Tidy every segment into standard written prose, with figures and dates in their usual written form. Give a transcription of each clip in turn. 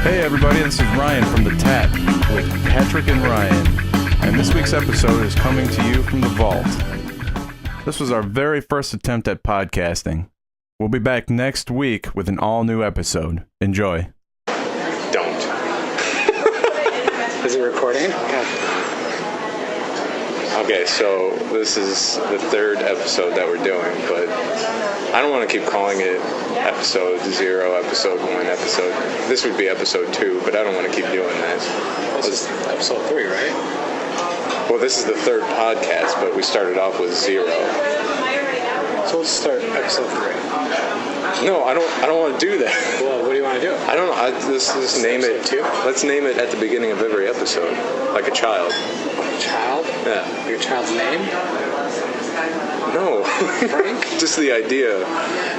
Hey everybody, this is Ryan from The Tat with Patrick and Ryan, and this week's episode is coming to you from the vault. This was our very first attempt at podcasting. We'll be back next week with an all-new episode. Enjoy. Don't. Is it recording? Okay, so this is the third episode that we're doing, but I don't want to keep calling it episode 0, episode 1, episode... This would be episode 2, but I don't want to keep doing that. This is episode 3, right? Well, this is the third podcast, but we started off with 0. So let's start episode 3. No, I don't want to do that. Well, what do you want to do? I don't know. Let's name it. Episode 2? Let's name it at the beginning of every episode, like a child. Child? Yeah. Your child's name? No. Frank? Just the idea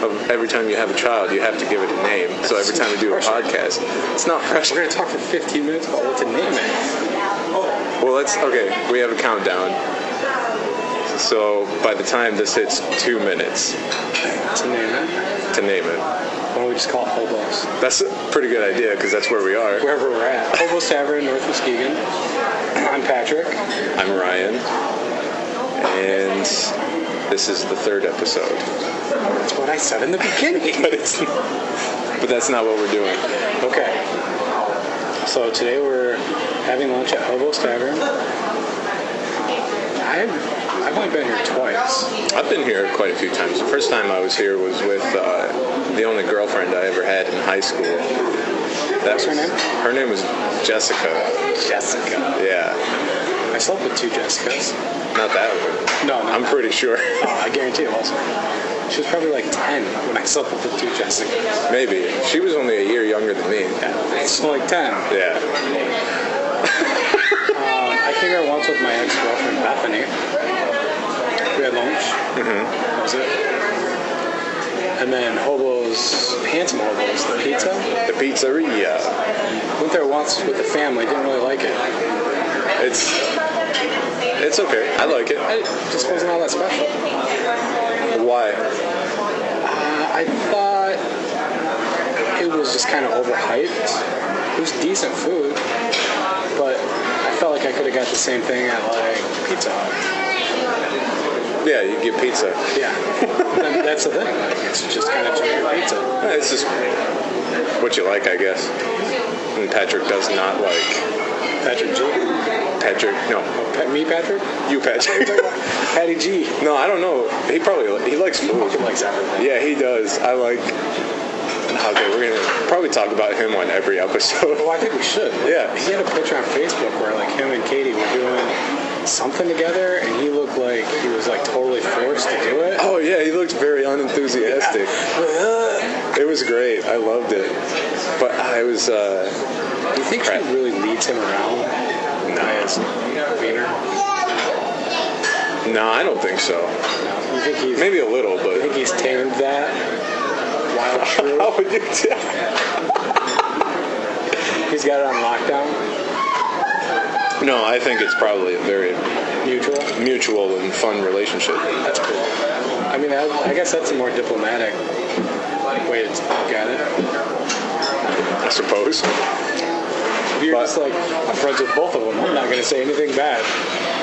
of every time you have a child, you have to give it a name. So every time we do a podcast, it's not pressure. We're going to talk for 15 minutes about what to name it. Well, okay, we have a countdown. So by the time this hits 2 minutes To name it? Why don't we just call it Hobos? That's a pretty good idea because that's where we are. Wherever we're at. Hobos Tavern, North Muskegon. I'm Patrick. I'm Ryan. And this is the third episode. That's what I said in the beginning. But that's not what we're doing. Okay. So today we're having lunch at Hobos Tavern. I've only been here twice. I've been here quite a few times. The first time I was here was with the only girlfriend I ever had in high school. What's her name? Her name was Jessica. Jessica. Yeah. I slept with 2 Jessicas. Not that one. No, I'm pretty sure. I guarantee it wasn't. She was probably like 10 when I slept with the 2 Jessicas. Maybe. She was only a year younger than me. Yeah, so like 10. Yeah. I came here once with my ex-girlfriend, Bethany. We had lunch. Mm-hmm. That was it. And then Hobos, Handsome Hobos, the pizza. The pizzeria. Went there once with the family, didn't really like it. It's okay. I like it. It just wasn't all that special. Why? I thought it was just kind of overhyped. It was decent food, but I felt like I could have got the same thing at like Pizza Hut. Yeah, you get pizza. Yeah, that's the thing. Like, it's just kind of generic pizza. Yeah, it's just what you like, I guess. And Patrick does not like... Patrick G. Patrick, no. Me, Patrick? You, Patrick. Patty G. No, I don't know. He likes food. He likes everything. Yeah, he does. Okay, we're going to probably talk about him on every episode. Well, I think we should. Yeah. He had a picture on Facebook where like him and Katie were doing something together, and he looked like he was like totally forced to do it. Oh, yeah, he looked very unenthusiastic. Yeah. It was great. I loved it. But I was... Do you think she really leads him around? As wiener? No, I don't think so. You think he's maybe a little, but... You think he's tamed that wild shrew? How would you tell? He's got it on lockdown? No, I think it's probably a very mutual and fun relationship. That's cool. I mean, I guess that's a more diplomatic way to look at it. I suppose. If you're just like, I'm friends with both of them, I'm not going to say anything bad.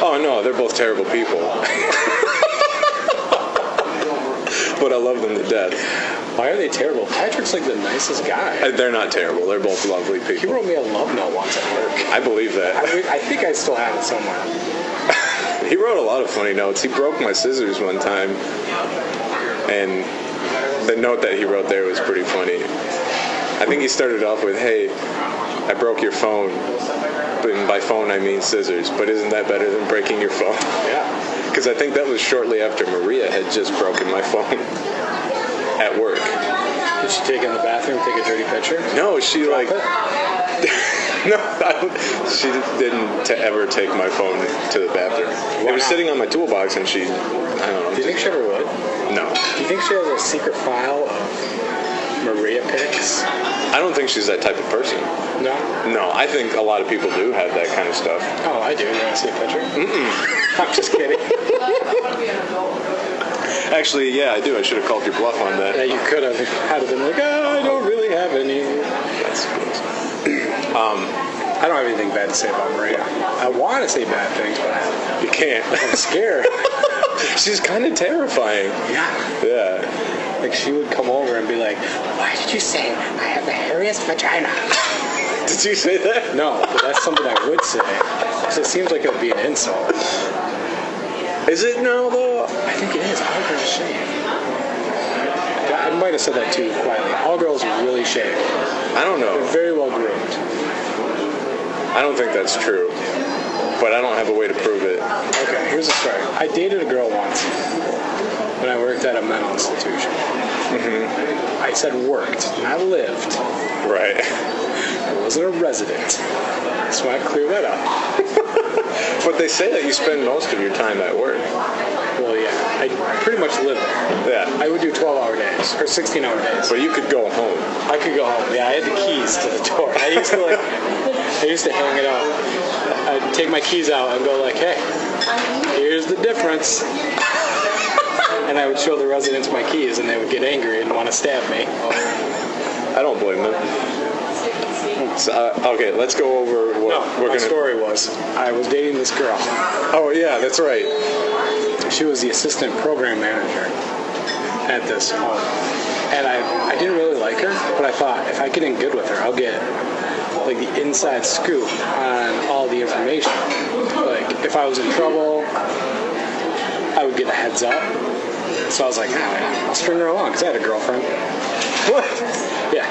Oh, no, they're both terrible people. But I love them to death. Why are they terrible? Patrick's like the nicest guy. They're not terrible. They're both lovely people. He wrote me a love note once at work. I believe that. I think I still have it somewhere. He wrote a lot of funny notes. He broke my scissors one time, and the note that he wrote there was pretty funny. I think he started off with, "Hey, I broke your phone, and by phone I mean scissors, but isn't that better than breaking your phone?" Yeah. Because I think that was shortly after Maria had just broken my phone at work. Did she take it in the bathroom, take a dirty picture? No, she Drop like... it? No, she didn't ever take my phone to the bathroom. It was sitting on my toolbox, and she, I don't know. Do you think she ever would? No. Do you think she has a secret file of Maria pics? I don't think she's that type of person. No? No, I think a lot of people do have that kind of stuff. Oh, I do. You want to see a picture? I'm just kidding. Actually, yeah, I do. I should have called your bluff on that. Yeah, you could have. I'd have been like, oh, I don't really have any. That's good. I don't have anything bad to say about Maria. I want to say bad things, but You can't. I'm scared. She's kind of terrifying. Yeah. Yeah. Like, she would come over and be like, why did you say I have the hairiest vagina? Did you say that? No, but that's something I would say. Because it seems like it would be an insult. Is it now, though? I think it is. All girls shave. I might have said that too quietly. All girls really shave. I don't know. They're very well groomed. I don't think that's true. But I don't have a way to prove it. Okay, here's a story. I dated a girl once when I worked at a mental institution. Mm-hmm. I said worked, not lived. Right. I wasn't a resident. Just want to clear that up. But they say that you spend most of your time at work. Well, yeah, I pretty much live there. Yeah. I would do 12-hour days, or 16-hour days. But you could go home. I could go home. Yeah, I had the keys to the door. I used to hang it out. I'd take my keys out and go like, hey, here's the difference. And I would show the residents my keys, and they would get angry and want to stab me. I don't blame them. So, okay, let's go over what No, we're my going to... story was, I was dating this girl. Oh, yeah, that's right. She was the assistant program manager at this home. And I didn't really like her, but I thought if I get in good with her, I'll get like the inside scoop on all the information. Like if I was in trouble, I would get a heads up. So I was like, I'll string her along because I had a girlfriend. What? Yeah.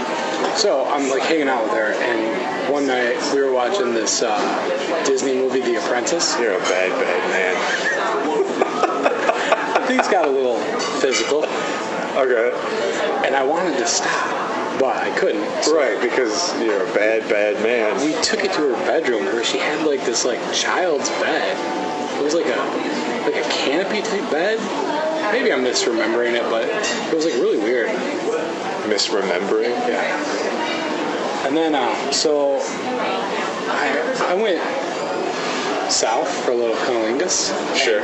So I'm like hanging out with her, and one night we were watching this Disney movie, The Apprentice. You're a bad man. The things got a little physical, Okay. and I wanted to stop, but I couldn't. So Right, because you're a bad man. we took it to her bedroom where she had like this like child's bed. It was like a canopy type bed. Maybe I'm misremembering it, but it was like really weird. Misremembering? Yeah. And then so I went south for a little cunnilingus. Sure.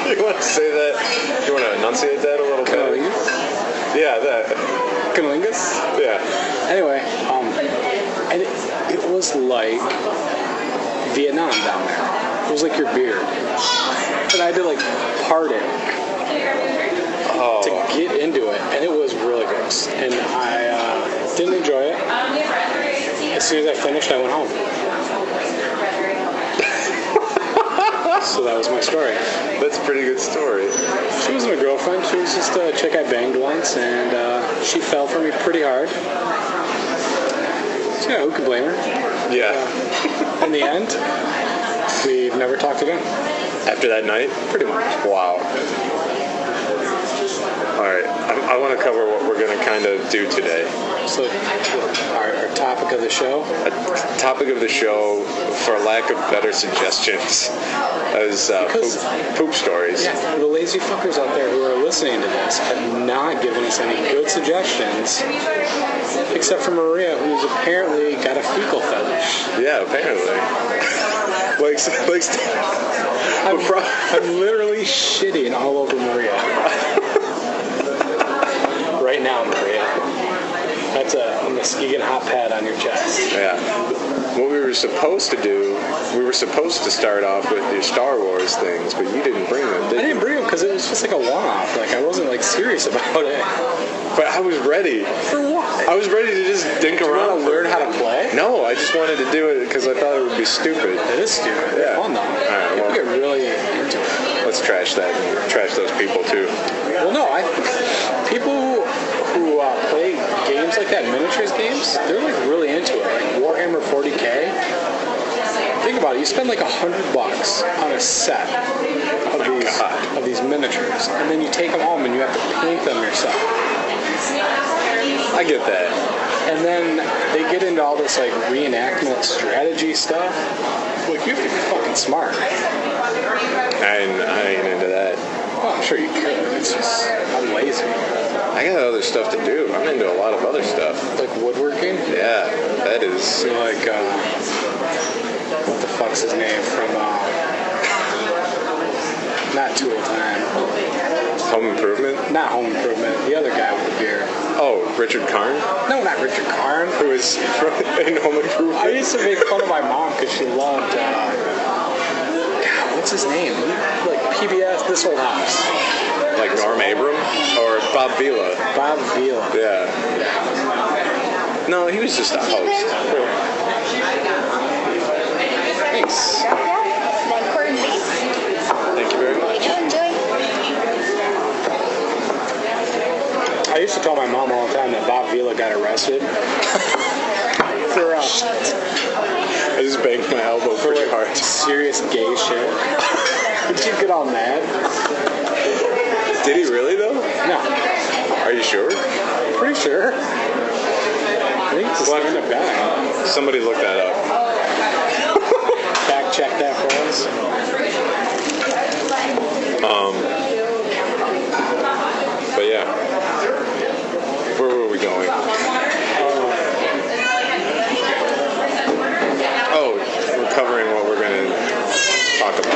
You want to say that? You want to enunciate that a little bit? Cunnilingus? Yeah, that. Cunnilingus? Yeah. Anyway, and it was like Vietnam down there. It was like your beard. And I had to like part it to get into it, and it was really gross. And I didn't enjoy it. As soon as I finished, I went home. So that was my story. That's a pretty good story. She wasn't a girlfriend. She was just a chick I banged once, and she fell for me pretty hard. So yeah, who could blame her? Yeah. In the end, we've never talked again. After that night? Pretty much. Wow. All right. I want to cover what we're going to kind of do today. So our topic of the show. A topic of the show, for lack of better suggestions, is poop stories. Yeah, the lazy fuckers out there who are listening to this have not given us any good suggestions, except for Maria, who's apparently got a fecal fetish. Yeah, apparently. I'm literally shitting all over Maria. Right now, Maria. That's a Muskegon hot pad on your chest. Yeah. What we were supposed to do, we were supposed to start off with your Star Wars things, but you didn't bring them, did I you? didn't bring them because it was just like a one-off. Like, I wasn't like serious about it. But I was ready. For what? I was ready to just dink Do you around. want to learn how to play? No, I just wanted to do it because I thought it would be stupid. It is stupid. Yeah. Fun though. Alright, People well. get really into it. Let's trash that and trash those people too. Well, no, people who play games like that, miniatures games, they're like really into it. Like Warhammer 40K. Think about it. You spend like $100 on a set of these miniatures, and then you take them home and you have to paint them yourself. I get that. And then they get into all this like reenactment strategy stuff. Like, you have to be fucking smart. I ain't into that. Well, I'm sure you could. It's just, I'm lazy. I got other stuff to do. I'm into a lot of other stuff. Like woodworking? Yeah, that is. So like, what the fuck's his name from, not Tool Time. Home Improvement? Not Home Improvement. The other guy with the beard. Oh, Richard Karn? No, not Richard Karn. Karen? who was in Home Improvement. I used to make fun of my mom because she loved, God, what's his name? Like PBS, This Old House. Like Norm Abram or Bob Vila. Bob Vila. Yeah. No, he was just a host. Thanks. Then corned beef. Thank you very much. Enjoy. I used to tell my mom all the time that Bob Vila got arrested for I just banged my elbow pretty like hard. serious gay shit. And she'd get all mad. Did he really though? No, Are you sure? pretty sure. I think it's a What? stand-up guy. Somebody look that up. Fact check that for us. But yeah. Where were we going? Oh, we're covering what we're gonna talk about.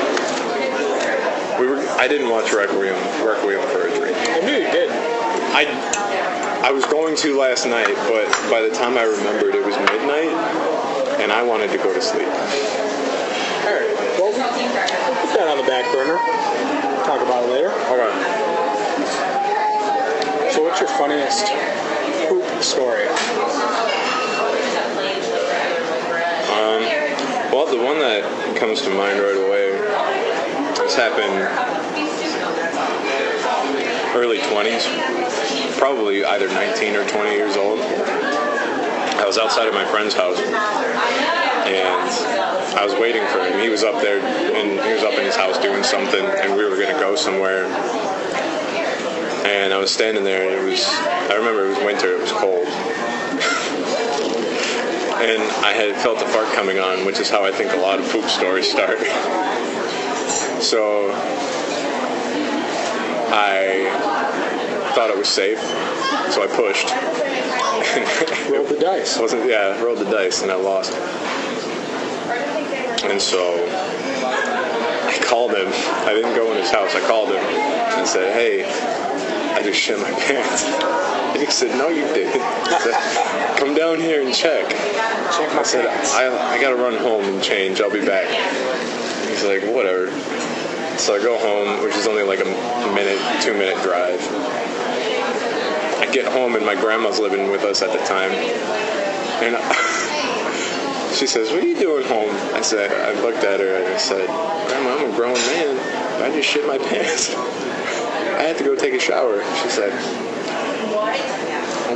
I didn't watch Requiem for a Dream. I knew you did. I was going to last night, but by the time I remembered it was midnight, and I wanted to go to sleep. All right. Well, we'll put that on the back burner. Talk about it later. Okay. So what's your funniest poop story? Well, the one that comes to mind right away, this happened early 20s, probably either 19 or 20 years old. I was outside of my friend's house, and I was waiting for him. He was up there, and he was up in his house doing something, and we were going to go somewhere. And I was standing there, and I remember it was winter, it was cold. And I had felt the fart coming on, which is how I think a lot of poop stories start. So I thought it was safe, so I pushed. Roll the dice. Rolled the dice, and I lost. And so I called him. I didn't go in his house. I called him and said, "Hey, I just shit my pants." And he said, "No, you didn't." I said, "Come down here and check." Check my I said, pants. I gotta run home and change. I'll be back. He's like, "Whatever." So I go home, which is only like a 2-minute drive. I get home, and my grandma's living with us at the time. And she says, "What are you doing home?" I looked at her and I said, "Grandma, I'm a grown man. I just shit my pants. I had to go take a shower." She said,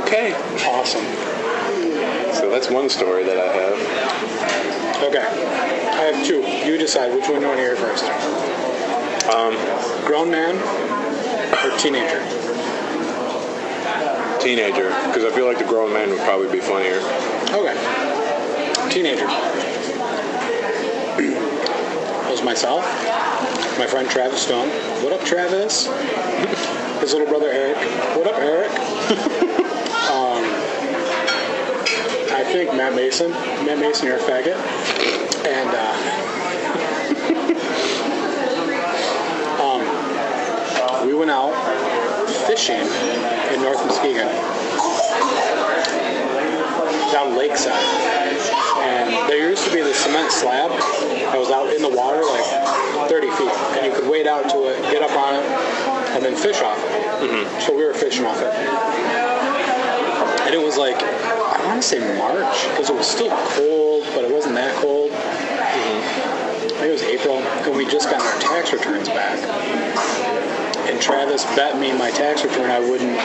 "Okay." Awesome. So that's one story that I have. Okay. I have two. You decide which one you want to hear first. Grown man or teenager? Teenager, because I feel like the grown man would probably be funnier. Okay. Teenager. It was myself, my friend Travis Stone. What up, Travis? His little brother Eric. What up, Eric? I think Matt Mason. Matt Mason, you're a faggot. And we went out fishing in North Muskegon, down Lakeside. And there used to be this cement slab that was out in the water like 30 feet. And you could wade out to it, get up on it, and then fish off it. Mm-hmm. So we were fishing off it. And it was like, I want to say March, because it was still cold, but it wasn't that cold. Mm-hmm. I think it was April, and we just got our tax returns back. And Travis bet me my tax return I wouldn't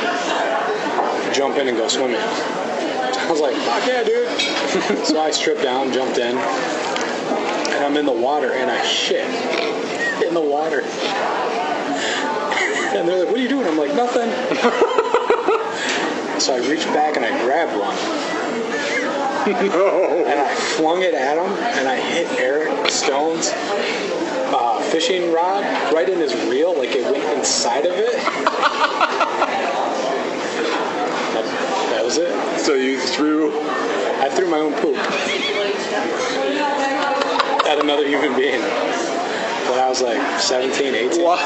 jump in and go swimming. I was like, fuck yeah, dude. So I stripped down, jumped in, and I'm in the water, and I shit in the water. And they're like, what are you doing? I'm like, nothing. So I reached back and I grabbed one. No. And I flung it at him, and I hit Eric Stone's fishing rod right in his reel, like it went inside of it. That was it. So you threw... I threw my own poop at another human being when I was like 17, 18. Why?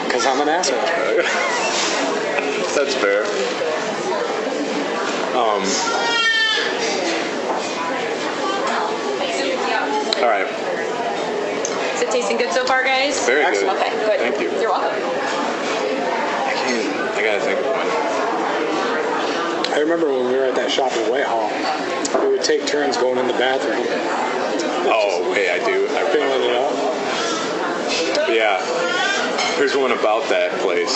Because I'm an asshole. That's fair. All right. Is it tasting good so far, guys? Very good. Excellent. Okay, good. Thank you. You're welcome. I gotta think of one. I remember when we were at that shop in Whitehall, we would take turns going in the bathroom, Oh, wait, I do. I filling it up. Yeah. Here's one about that place.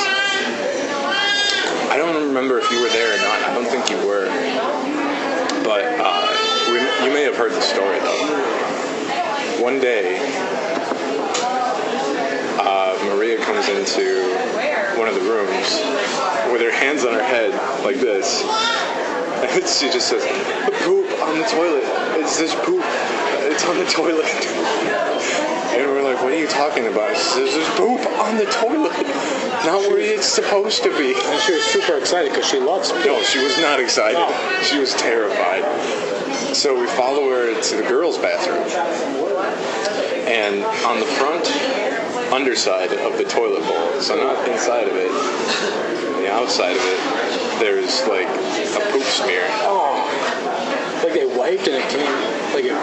I don't remember if you were there or not. I don't think you were. But you may have heard the story, though. One day, Maria comes into one of the rooms with her hands on her head like this. And she just says, "Poop on the toilet. It's this poop. It's on the toilet." And we're like, "What are you talking about?" She says, "There's poop on the toilet. Not where it's supposed to be." And she was super excited because she loves me. No, she was not excited. No. She was terrified. So we follow her to the girls' bathroom. And on the front underside of the toilet bowl, so not inside of it, the outside of it, there's like a poop smear. Oh, like they wiped and it came, like it,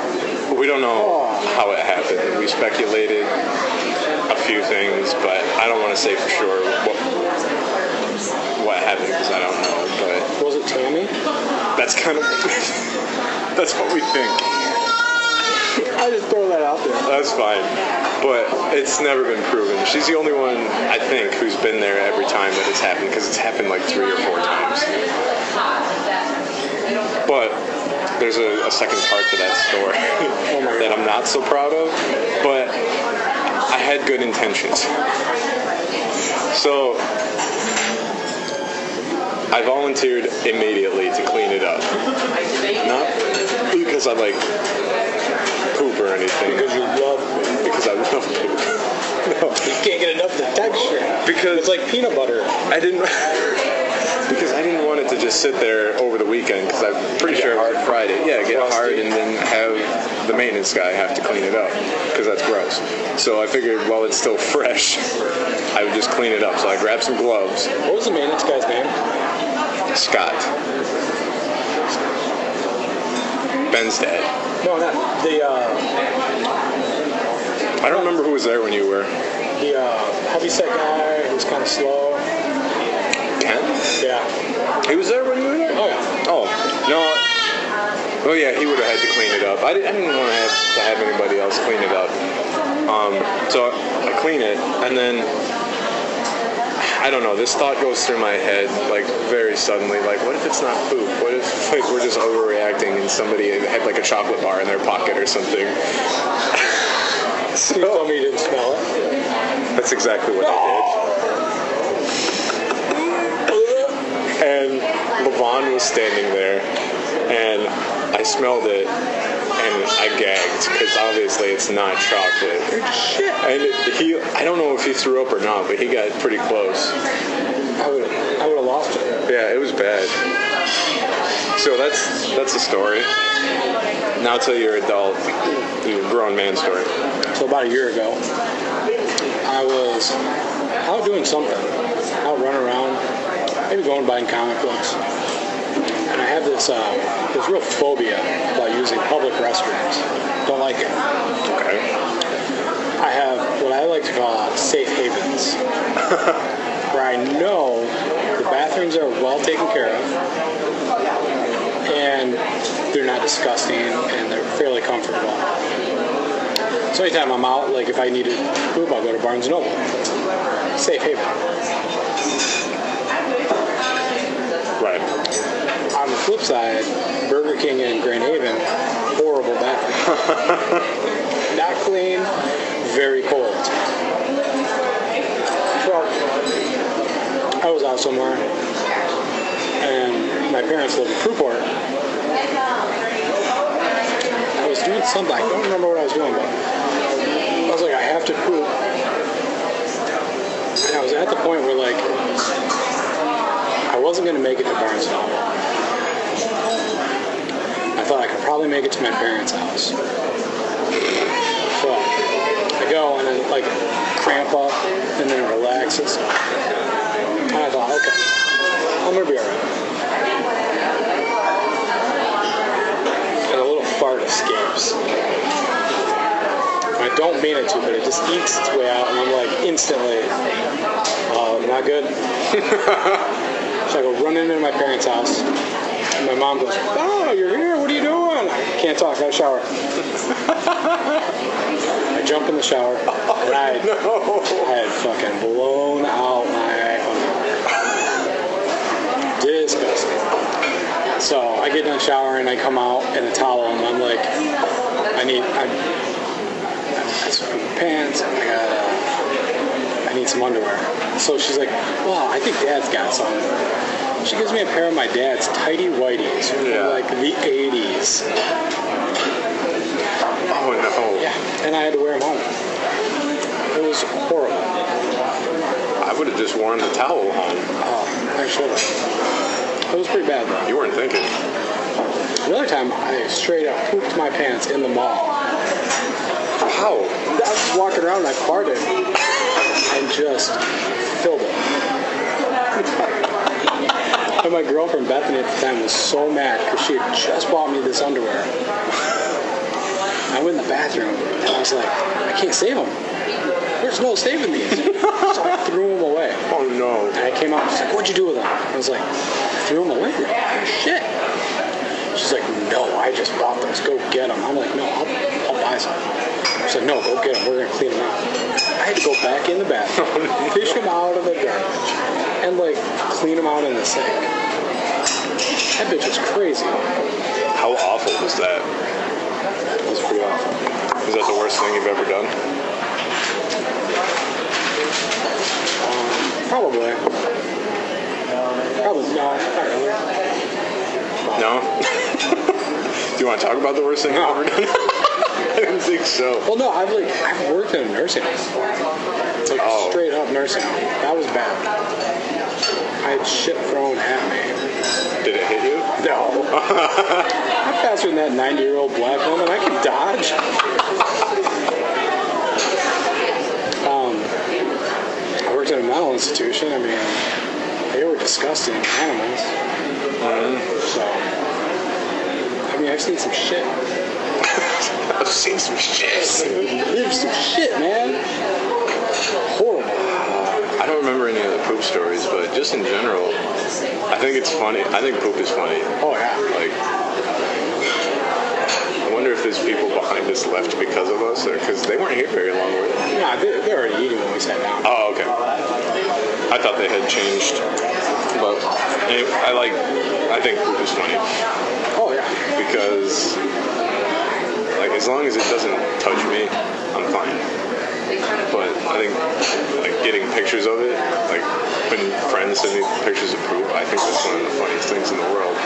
We don't know how it happened. We speculated a few things, but I don't want to say for sure what happened because I don't know. But was it Tammy? that's kind of that's what we think. I just throw that out there. That's fine, but it's never been proven. She's the only one I think who's been there every time that it's happened because it's happened like 3 or 4 times. But there's a second part to that story that I'm not so proud of, but I had good intentions. So I volunteered immediately to clean it up. Not because I like poop or anything. Because you love it. Because I love poop. No. You can't get enough of the texture. Because It's like peanut butter. I didn't want it to just sit there over the weekend because I'm pretty sure it was Friday. Yeah, get hard and then have the maintenance guy have to clean it up because that's gross. So I figured while it's still fresh, I would just clean it up. So I grabbed some gloves. What was the maintenance guy's name? Scott. Ben's dad. No, not the I don't remember who was there when you were. heavyset guy who's kind of slow. Ken? Yeah. He was there when you were there? Oh yeah. Oh, no. Oh, yeah, he would have had to clean it up. I didn't want to have anybody else clean it up. So I clean it, and then, I don't know, this thought goes through my head, like, very suddenly, like, what if it's not poop? What if, like, we're just overreacting and somebody had, like, a chocolate bar in their pocket or something? You told me you didn't smell it. That's exactly what I did. And Levon was standing there, and I smelled it, and I gagged, because obviously it's not chocolate. And I don't know if he threw up or not, but he got pretty close. I would have lost it. Yeah, it was bad. So that's the story. Now tell your adult, your grown man story. So about a year ago, I was out doing something, out running around, maybe going buying comic books, and I have this real phobia about using public restrooms. Don't like it. Okay. I have what I like to call safe havens, where I know the bathrooms are well taken care of, and they're not disgusting, and they're fairly comfortable. So anytime I'm out, like if I need to poop, I'll go to Barnes & Noble. Safe haven. Right. On the flip side, Burger King in Grand Haven, horrible bathroom. Not clean, very cold. Well, I was out somewhere, and my parents live in Fruitport. I was doing something, I don't remember what I was doing, but I was like, I have to poop. And I was at the point where, like, I wasn't going to make it to Barnes & Noble. I thought I could probably make it to my parents' house. So I go and then, like, cramp up and then it relaxes. And I thought, okay, I'm going to be all right. escapes. I don't mean it to, but it just eats its way out, and I'm like, instantly, not good. So I go running into my parents' house, and my mom goes, "Oh, you're here, what are you doing?" I can't talk, I gotta shower. I jump in the shower, and I had fucking blown out my underwear. Disgusting. So I get done showering, I come out in a towel, and I'm like, I some pants, I need some underwear. So she's like, well, I think Dad's got some. She gives me a pair of my dad's tighty whities from like the 80s. Oh no. Yeah, and I had to wear them home. It was horrible. I would have just worn the towel home. Oh, I should have. It was pretty bad though. You weren't thinking. Another time, I straight up pooped my pants in the mall. How? I was walking around and I farted and just filled it. And my girlfriend Bethany at the time was so mad because she had just bought me this underwear. I went in the bathroom and I was like, I can't save them. There's no saving these. So I threw them away. Oh no. And I came out and she's like, what'd you do with them? I was like, I threw them away. Shit. She's like, no, I just bought those. Go get them. I'm like, no, I'll buy some. She's like, no, go get them. We're going to clean them out. I had to go back in the bathroom, fish them out of the garbage, and, like, clean them out in the sink. That bitch was crazy. How awful was that? It was pretty awful. Is that the worst thing you've ever done? Probably. No, not really. No? Do you want to talk about the worst thing you've ever done? I didn't think so. Well, no, I've worked in a nursing home before. Like, straight up nursing home. That was bad. I had shit thrown at me. Did it hit you? No. I'm faster than that 90-year-old black woman. I can dodge. I worked in a mental institution. I mean, they were disgusting animals. So, I mean, I've seen some shit. I've seen some shit. There's some shit, man. Horrible. I don't remember any of the poop stories, but just in general, I think it's funny. I think poop is funny. Oh, yeah. Like, I wonder if there's people behind us left because of us, or because they weren't here very long, were they? Nah, they were already eating when we sat down. Oh, okay. I thought they had changed, but I think poop is funny Oh, yeah. because, like, as long as it doesn't touch me, I'm fine. But I think, like, getting pictures of it, like, when friends send me pictures of poop, I think that's one of the funniest things in the world.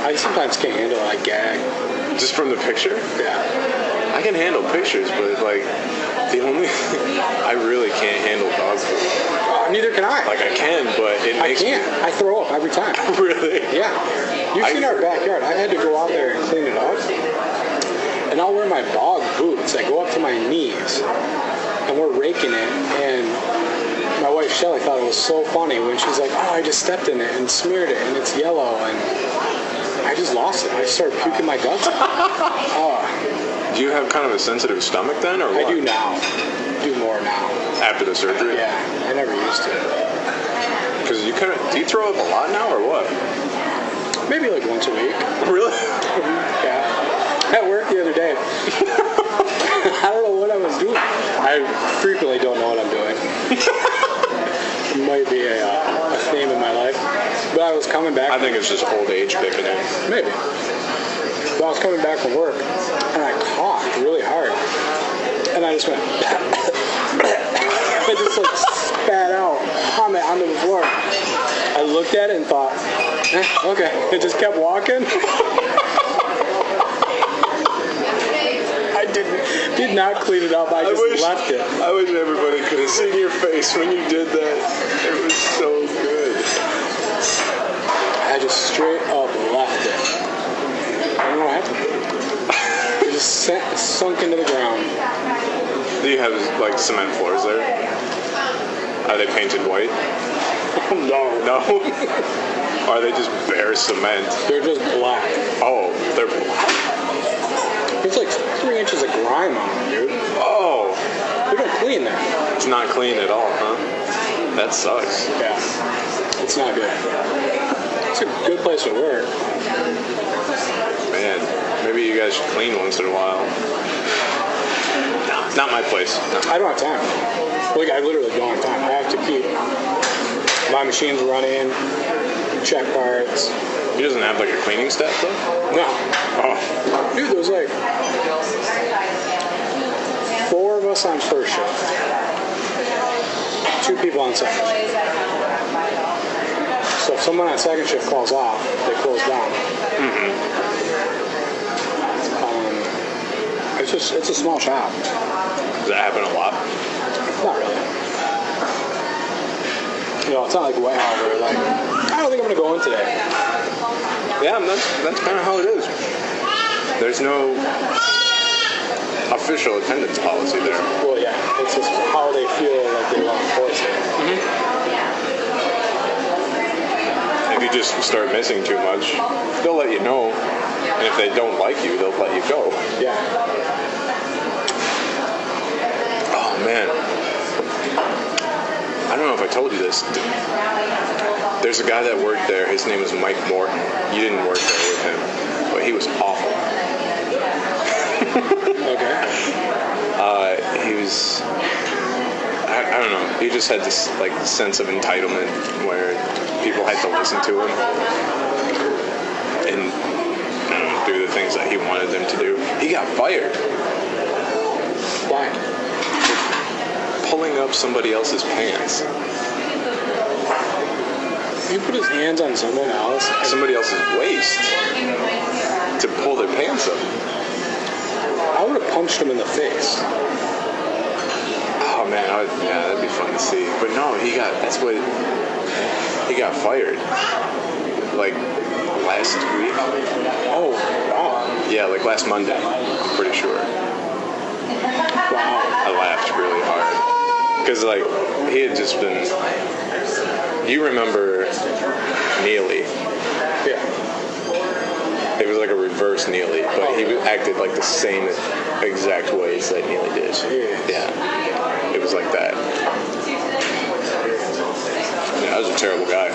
I sometimes can't handle it. I gag. Just from the picture? Yeah. I can handle pictures, but, like, I really can't handle dog food. Neither can I. Like, I can, but it I makes can't. I throw up every time. me... Really? Yeah. You've seen our backyard. I had to go out there and clean it up. And I'll wear my dog boots that go up to my knees. And we're raking it. And my wife, Shelly, thought it was so funny when she's like, oh, I just stepped in it and smeared it. And it's yellow. And I just lost it. I started puking my guts out. Do you have kind of a sensitive stomach then, or what? I do now. Do more now. After the surgery? Yeah. I never used to. Because do you throw up a lot now, or what? Maybe like once a week. Really? Yeah. At work the other day. I don't know what I was doing. I frequently don't know what I'm doing. It might be a theme in my life. But I was coming back. I think it's just old age kicking in. Maybe. But I was coming back from work, and I coughed really hard. And I just went... I just like spat out vomit onto the floor. I looked at it and thought, okay. It just kept walking. I did not clean it up. I just left it. I wish everybody could have seen your face when you did that. It was so good. I just straight up left it. I don't know what happened. It just sunk into the ground. Do you have, like, cement floors there? Are they painted white? No. No? Or are they just bare cement? They're just black. Oh, they're black. time on them, dude. Oh, We don't clean that. it's not clean at all, huh? That sucks. Yeah. It's not good. It's a good place to work. Man, maybe you guys should clean once in a while. No, not my place. No. I don't have time. Like, I literally don't have time. I have to keep my machines running, check parts. He doesn't have like a cleaning staff though? No. Oh, Dude, there's like 4 of us on first shift. 2 people on second shift. So if someone on second shift calls off, they close down. It's a small shop. does that happen a lot? Not really. You know, it's not like Whitehall where like, I don't think I'm gonna go in today. Yeah, that's kind of how it is. There's no official attendance policy there. Well, yeah, it's just how they feel like they want to enforce it. If you just start missing too much, they'll let you know. And if they don't like you, they'll let you go. Yeah. Oh, man. I don't know if I told you this. There's a guy that worked there. His name is Mike Moore. You didn't work there with him, but he was awful. Okay. He was... I don't know. He just had this like sense of entitlement where people had to listen to him and I don't know, do the things that he wanted them to do. He got fired. Why? Pulling up somebody else's pants. He put his hands on someone else. Somebody else's waist to pull their pants up. I would have punched him in the face. Oh man, yeah, that'd be fun to see. But no, he got fired. Like last week. Oh, wow. Yeah, like last Monday. I'm pretty sure. Wow. I laughed really hard. Because, like, he had just been... You remember Neely. Yeah. It was like a reverse Neely, but he acted like the same exact ways that Neely did. Yeah. It was like that. Yeah, that was a terrible guy.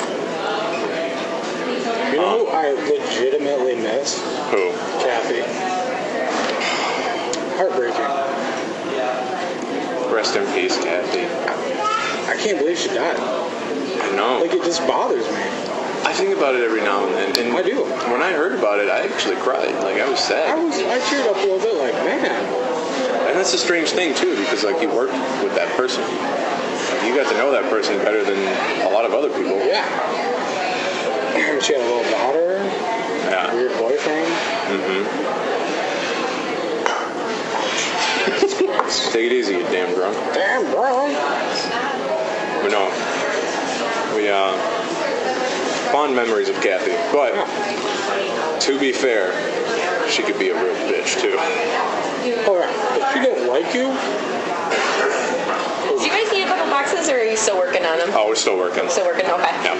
You know who I legitimately miss? Who? Kathy. Heartbreaking. Rest in peace, Kathy. I can't believe she died. I know. Like, it just bothers me. I think about it every now and then. And I do. When I heard about it, I actually cried. Like, I was sad. I teared up a little bit, like, man. And that's a strange thing, too, because, like, you worked with that person. Like, you got to know that person better than a lot of other people. Yeah. She had a little daughter. Yeah. Weird boyfriend. Take it easy, you damn drunk. Damn, bro. But no. We, fond memories of Kathy. But, to be fair, she could be a real bitch, too. Oh, yeah. If she didn't like you, Do you guys need a couple boxes, or are you still working on them? Oh, we're still working. Still working, okay. Yeah.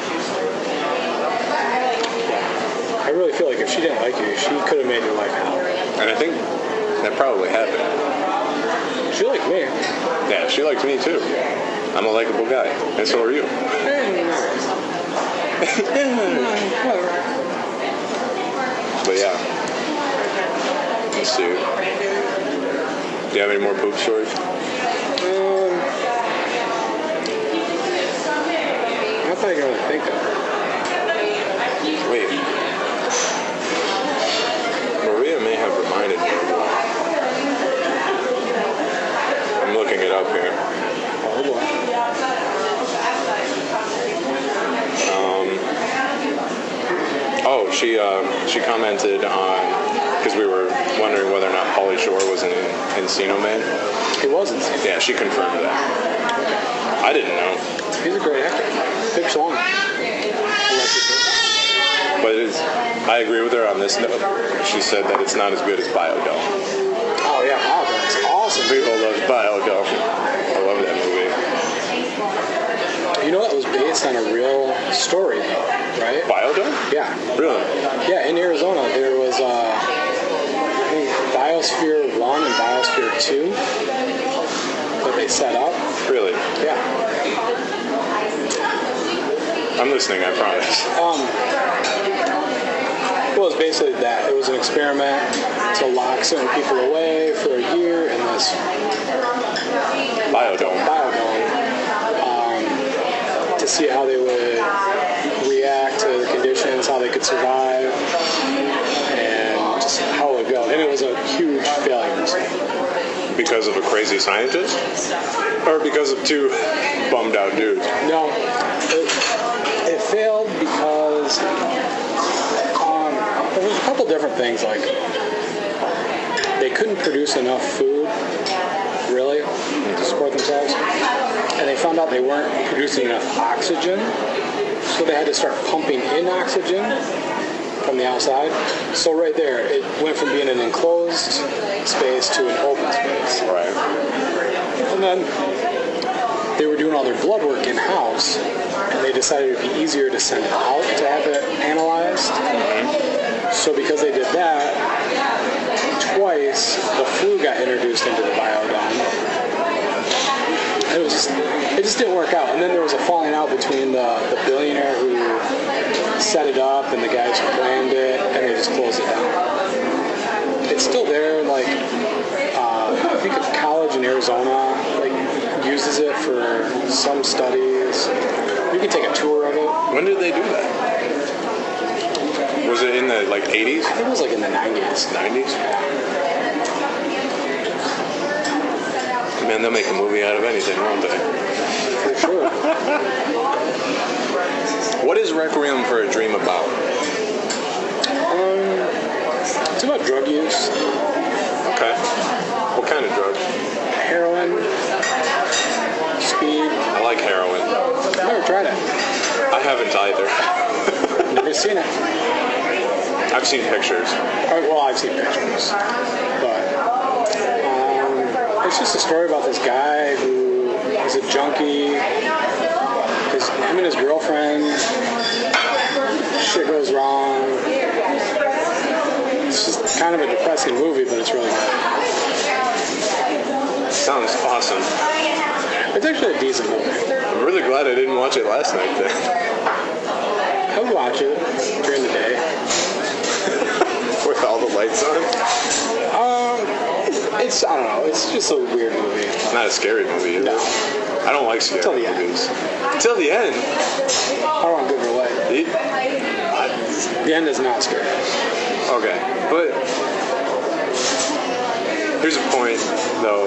I really feel like if she didn't like you, she could have made your life hell. And I think that probably happened. She liked me. Yeah, she likes me, too. I'm a likable guy. And so are you. But yeah. Let's see. Do you have any more poop stories? Not that I can really think of. Wait. Maria may have reminded me of one. I'm looking it up here. Oh, boy. Oh, she commented on, because we were wondering whether or not Pauly Shore was in Encino Man. He wasn't. Yeah, she confirmed that. I didn't know. He's a great actor. Big song. But I agree with her on this note. She said that it's not as good as Biodome. Oh, yeah. Wow, that's awesome. People love Biodome. I love that movie. You know, that was based on a real story, though, right? Biodome? Yeah. Really? Yeah, in Arizona, there was, I think, Biosphere 1 1 and Biosphere 2 that they set up. Really? Yeah. I'm listening, I promise. Well, it's basically that. It was an experiment to lock certain people away for a year in this Biodome. To see how they would react to the conditions, how they could survive, and just how it would go. And it was a huge failure. Because of a crazy scientist? Or because of two bummed out dudes? No, it failed because there was a couple different things. Like, they couldn't produce enough food, really, to support themselves. And they found out they weren't producing enough oxygen, so they had to start pumping in oxygen from the outside. So right there, it went from being an enclosed space to an open space. Right. And then they were doing all their blood work in-house, and they decided it would be easier to send it out to have it analyzed. So because they did that, twice the flu got introduced into the biodome. It just didn't work out. And then there was a falling out between the billionaire who set it up and the guys who planned it, and they just closed it down. It's still there. Like, I think a college in Arizona uses it for some studies. You can take a tour of it. When did they do that? Was it in the 80s? I think it was in the 90s. 90s? Man, they'll make a movie out of anything, won't they? For sure. What is Requiem for a Dream about? It's about drug use. Okay. What kind of drug? Heroin. Speed. I like heroin. Never tried it. I haven't either. Never seen it. I've seen pictures. Well, I've seen pictures. But it's just a story about this guy who is a junkie. Him and his girlfriend, shit goes wrong. It's just kind of a depressing movie, but it's really good. Sounds awesome. It's actually a decent movie. I'm really glad I didn't watch it last night then. I would watch it during the day. With all the lights on? I don't know, it's just a weird movie. It's not a scary movie, is it? I don't like scary movies. Until the end. I don't want to give it away. The end is not scary. Okay, but here's a point, though.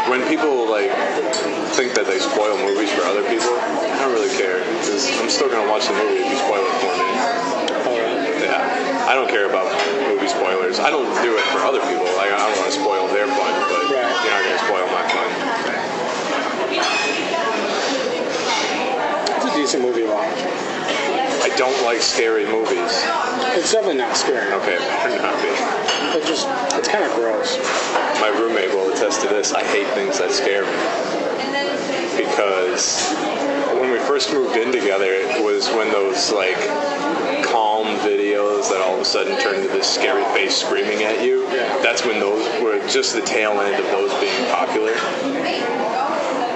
When people think that they spoil movies for other people, I don't really care, because I'm still gonna watch the movie if you spoil it for me. Yeah, I don't care about movie spoilers. I don't do it for other people. I don't want to spoil their fun, but you're not gonna spoil my fun. It's a decent movie to watch. I don't like scary movies. It's definitely not scary. Okay, it better not be. It's kind of gross. My roommate will attest to this. I hate things that scare me. Because when we first moved in together, it was when those calm videos that all of a sudden turn into this scary face screaming at you. Yeah. That's when those were just the tail end of those being popular.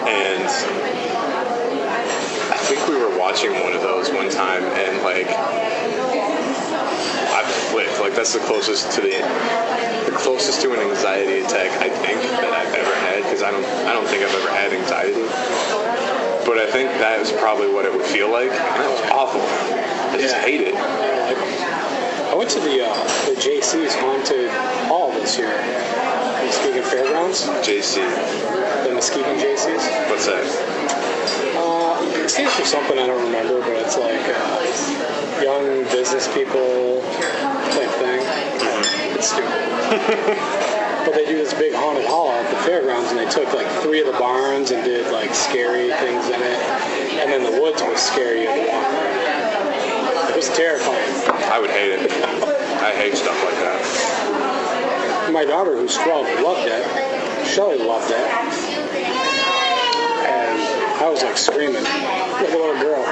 And I think we were watching one of those one time, and I flipped. That's the closest to an anxiety attack I think that I've ever had, because I don't think I've ever had anxiety. But I think that is probably what it would feel like, and that was awful. I just hate it. I went to the JC's Haunted Hall this year, Muskegon Fairgrounds. JC. The Muskegon JC's. What's that? It stands for something I don't remember, but it's young business people type thing. It's stupid. But they do this big haunted hall at the fairgrounds, and they took 3 of the barns and did scary things in it, and then the woods was scary as well. It was terrifying. I would hate it. I hate stuff like that. My daughter, who's 12, loved it. Shelley loved it. And I was screaming like a little girl.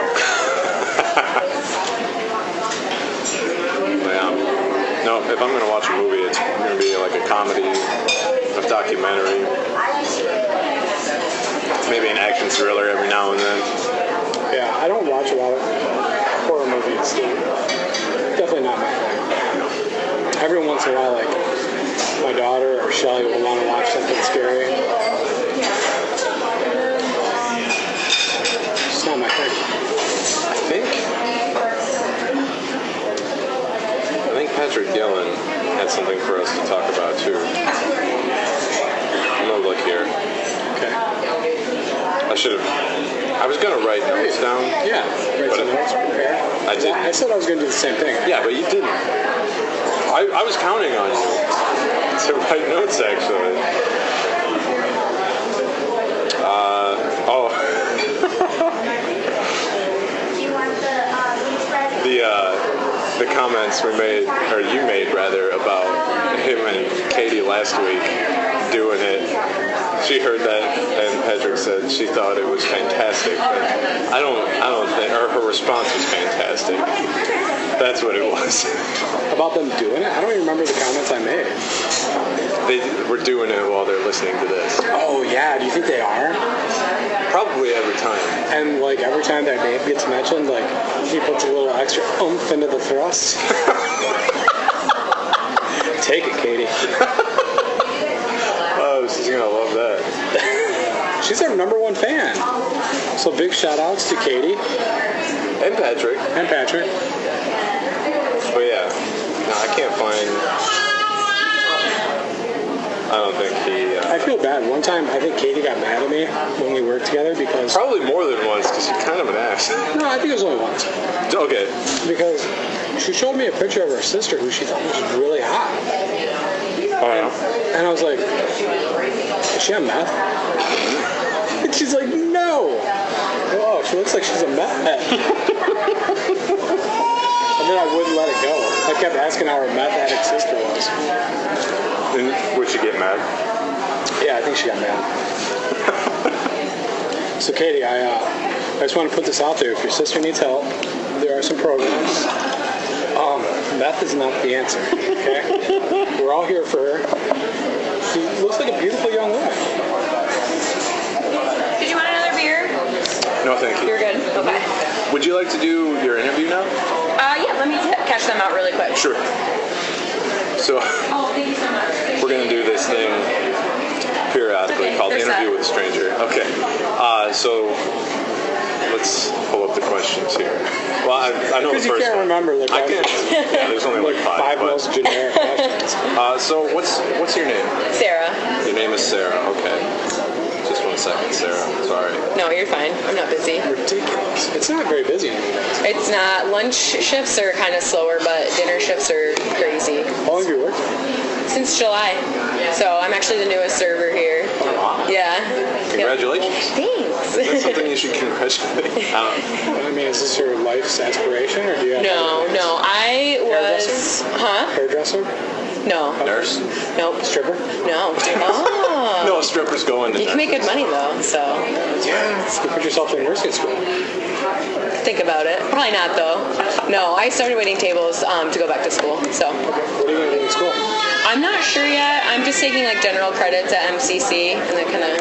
Yeah. No, if I'm going to watch a movie, it's going to be like a comedy, a documentary, maybe an action thriller every now and then. Yeah, I don't watch a lot of horror movies. Definitely not my thing. Every once in a while, like, my daughter or Shelly will want to watch something scary. It's not my thing. I think Patrick Gillen had something for us to talk about too. I'm gonna look here. Okay. I was gonna write notes down. Yeah, write some notes, prepare. I did. I said I was going to do the same thing. Yeah, but you didn't. I was counting on you to write notes actually. The comments we made, or you made rather, about him and Katie last week doing it. She heard that, and Patrick said she thought it was fantastic. But I don't think, or her response was fantastic. That's what it was. About them doing it? I don't even remember the comments I made. They were doing it while they're listening to this. Oh, yeah. Do you think they are? Probably every time. And, like, every time their name gets mentioned, like, he puts a little extra oomph into the thrust. Take it, Katie. Oh, she's going to love that. She's our #1 fan. So big shout-outs to Katie. And Patrick. And Patrick. But yeah, no, I can't find... I don't think he... I feel bad. One time, I think Katie got mad at me when we worked together because... Probably more than once, because you're kind of an ass. No, I think it was only once. Okay. Because she showed me a picture of her sister who she thought was really hot. Oh, yeah. And I was like, is she on meth? And she's like, no. Oh, she looks like she's a meth head. And then I wouldn't let it go. I kept asking how her meth addict sister was. And would she get mad? Yeah, I think she got mad. So, Katie, I just want to put this out there. If your sister needs help, there are some programs. Meth is not the answer, okay? We're all here for her. She looks like a beautiful young woman. Did you want another beer? No, thank you. You're good. Okay. Would you like to do your interview now? Yeah, let me catch them out really quick. Sure. So, Oh, thank you so much. we're going to do this thing periodically Okay, called they're Interview set. with a Stranger. Okay. So, let's pull up the questions here. Well, I know the Because you first can't one. remember the I can't. questions. Yeah, there's only like five. But, most generic questions. so, what's your name? Sarah. Your name is Sarah. Okay. Just 1 second, Sarah. Sorry. No, you're fine. I'm not busy. Ridiculous. It's not very busy anymore. It's not. Lunch shifts are kind of slower, but dinner shifts are crazy. How long have you worked here? Since July. So I'm actually the newest server here. Yeah. Congratulations. Thanks. That's something you should congratulate. I mean, is this your life's aspiration, or do you have No. I was. Huh? hairdresser? No. Nurse? Nope. Stripper? No. Oh. No, strippers go into You can make good money though, so Yeah. You put yourself in nursing school. think about it. Probably not though. No, I started waiting tables to go back to school. So What are you going to do in school? I'm not sure yet. I'm just taking like general credits at MCC and then kind of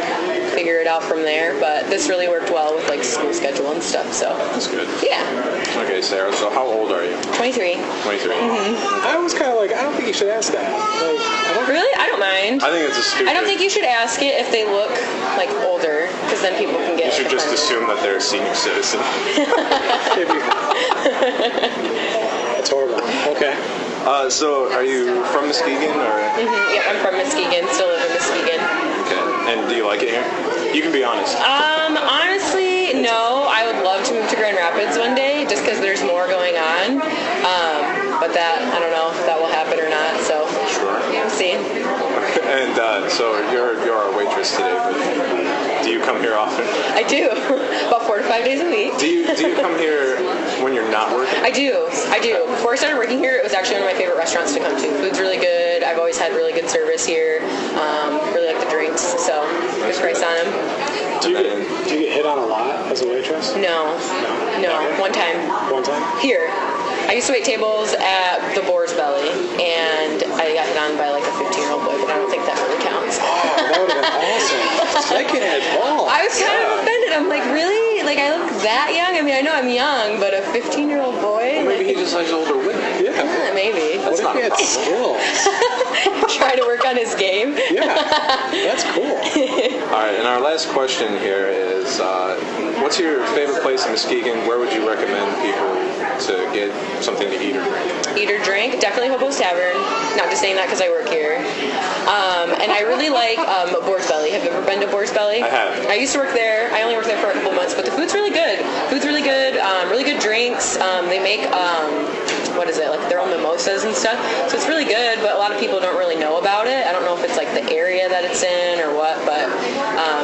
figure it out from there. But this really worked well with like school schedule and stuff. So That's good. yeah, Okay, Sarah, so how old are you? 23. 23. I was kind of like, I don't think you should ask that. Like, I don't Really? I don't mind. I think it's a stupid... I don't think you should ask it if they look like older, because then people can get. You should just offended. assume that they're a senior citizen. That's horrible. Okay. So are you from Muskegon, or... Yeah, I'm from Muskegon. Still live in Muskegon. Okay. And do you like it here? You can be honest. Honestly, no. I would love to move to Grand Rapids one day, just because there's more going on. But that, I don't know if that will happen or not. So Sure. we'll see. And so you're our waitress today, but do you come here often? I do. About 4 to 5 days a week. Do you come here when you're not working? I do. Before I started working here, it was actually one of my favorite restaurants to come to. Food's really good. I've always had really good service here. Really like the drinks, so good price on them. Do you get hit on a lot as a waitress? No, one time. One time? Here. I used to wait tables at the Boar's Belly, and I got hit on by like a 15-year-old boy, but I don't think that really counts. Oh, that would have been awesome. That kid had balls. I was kind of offended. I'm like, really? Like, I look that young? I mean, I know I'm young, but a 15-year-old boy? Maybe he just likes older women. Yeah. Maybe. What if not he a had problem. skills? Try to work on his game. Yeah, that's cool. All right, and our last question here is, what's your favorite place in Muskegon? Where would you recommend people to get something to eat or drink? Eat or drink? Definitely Hobo's Tavern. Not just saying that because I work here. And I really like Boar's Belly. Have you ever been to Boar's Belly? I have. I used to work there. I only worked there for a couple months, but the food's really good. Food's really good. Really good drinks. They make what is it, like their own mimosas and stuff. So it's really good, but a lot of people don't really know about it. I don't know if it's like the area that it's in or what, but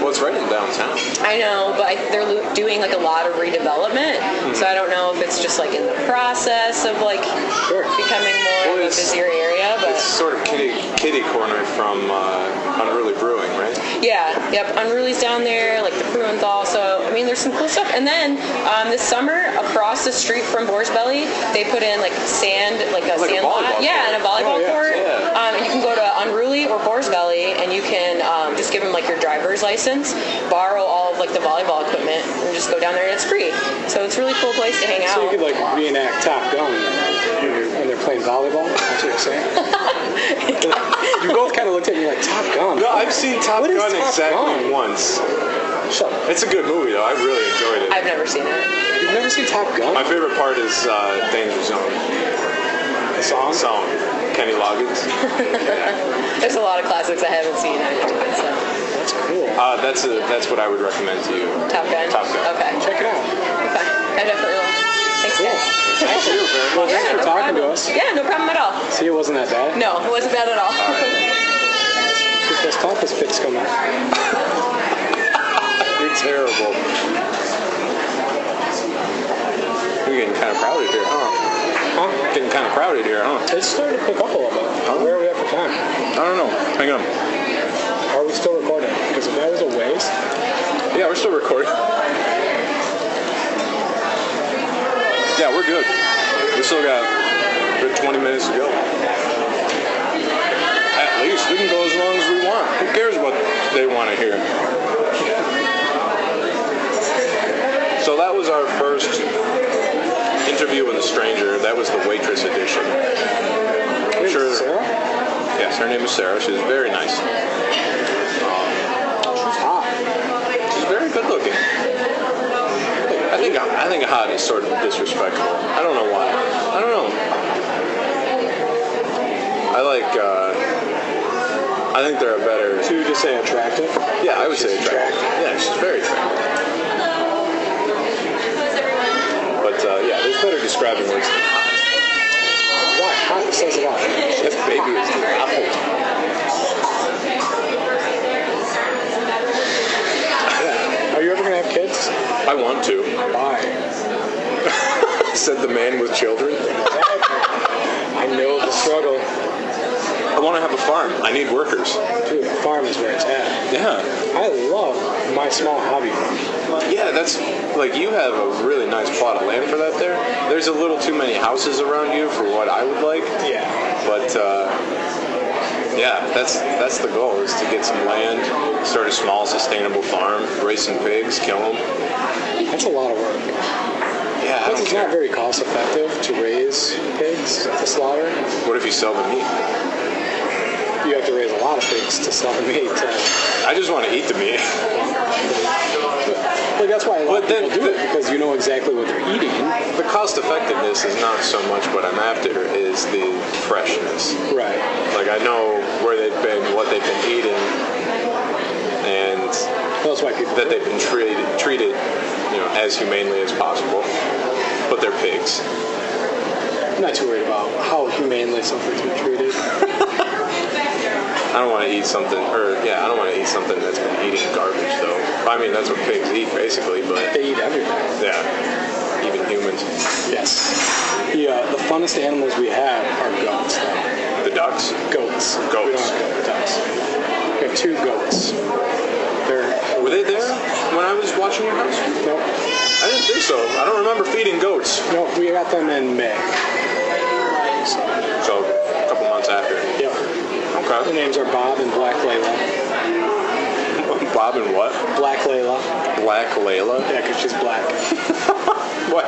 Well, it's right in downtown. I know, but they're doing like a lot of redevelopment, so I don't know if it's just like in the process of like becoming more of a busier area. But It's sort of kitty corner from Unruly Brewing, right? yeah, yep, Unruly's down there, like the Pruenthal. So I mean, there's some cool stuff. And then this summer, across the street from Boar's Belly, they put in like sand, like a Like a sand lot, volleyball yeah, and a volleyball court. court. Yeah. And you can go to Unruly or Boar's Belly, and you can just give them like your driver's license, borrow all of like the volleyball equipment, and just go down there, and it's free. So it's a really cool place to hang out. So you could like reenact Top Gun when they're playing volleyball. That's what you're saying. You both kind of looked at me like Top Gun. No, I've seen Top What is Gun Top exactly Gun? once. Shut up. It's a good movie, though. I really enjoyed it. I've never seen it. You've never seen Top Gun? My favorite part is Danger Zone. The song? Song. Kenny Loggins. There's a lot of classics I haven't seen. So. That's cool. That's what I would recommend to you. Top Gun? Top Gun. Okay. Check it out. Okay. I definitely will. Thanks, Cool. guys. Thank you very Well, much. thanks for no talking problem. to us. Yeah, no problem at all. See, it wasn't that bad. No, it wasn't bad at all. Get those compass pits coming. You're terrible. We're getting kind of crowded here, huh? Huh? Getting kind of crowded here, huh? It's starting to pick up a little bit. Where are we at for time? I don't know. Hang on. Are we still recording? Because if that was a waste, Yeah, we're still recording. Yeah, we're good. We still got a good 20 minutes to go. At least. We can go as long as we want. Who cares what they want to hear? So that was our first interview with a stranger. That was the waitress edition. I'm sure. Sarah? Yes, her name is Sarah. She's very nice. She's hot. She's very good looking. I think hot is sort of disrespectful. I don't know why. I don't know. I think there are better. So you just say attractive? Yeah, I would say attractive. Yeah, she's very attractive. But yeah, there's better describing words than hot. Why? Hot says it all. This baby is awful. Are you ever going to have kids? I want to, Why? said the man with children. I know the struggle. I want to have a farm. I need workers. Dude, a farm is where it's at. Yeah. I love my small hobby farm. Yeah, that's like you have a really nice plot of land for that there. There's a little too many houses around you for what I would like. Yeah. But yeah, that's the goal, is to get some land, start a small sustainable farm, raise some pigs, kill them. That's a lot of work. Yeah, I Plus, don't it's not care. very cost effective to raise pigs to slaughter. What if you sell the meat? You have to raise a lot of pigs to sell the meat. I just want to eat the meat. Well, that's why a lot of But then people do it, because you know exactly what they're eating. The cost effectiveness is not so much what I'm after, is the freshness. Right. Like I know where they've been, what they've been eating, and That's why people that do they've been treated, as humanely as possible. But they're pigs. I'm not too worried about how humanely something's been treated. I don't want to eat something, I don't want to eat something that's been eating garbage, though. I mean, that's what pigs eat, basically, but They eat everything. yeah, even humans. Yes. The funnest animals we have are goats, though. The ducks. Goats. Goats. We don't have ducks. We have 2 goats. Were they there when I was watching your house? Nope. I didn't think so. I don't remember feeding goats. Nope, we got them in May. So, a couple months after. Yep. Their Okay. names are Bob and Black Layla. Bob and what? Black Layla. Black Layla? Yeah, because she's black. What?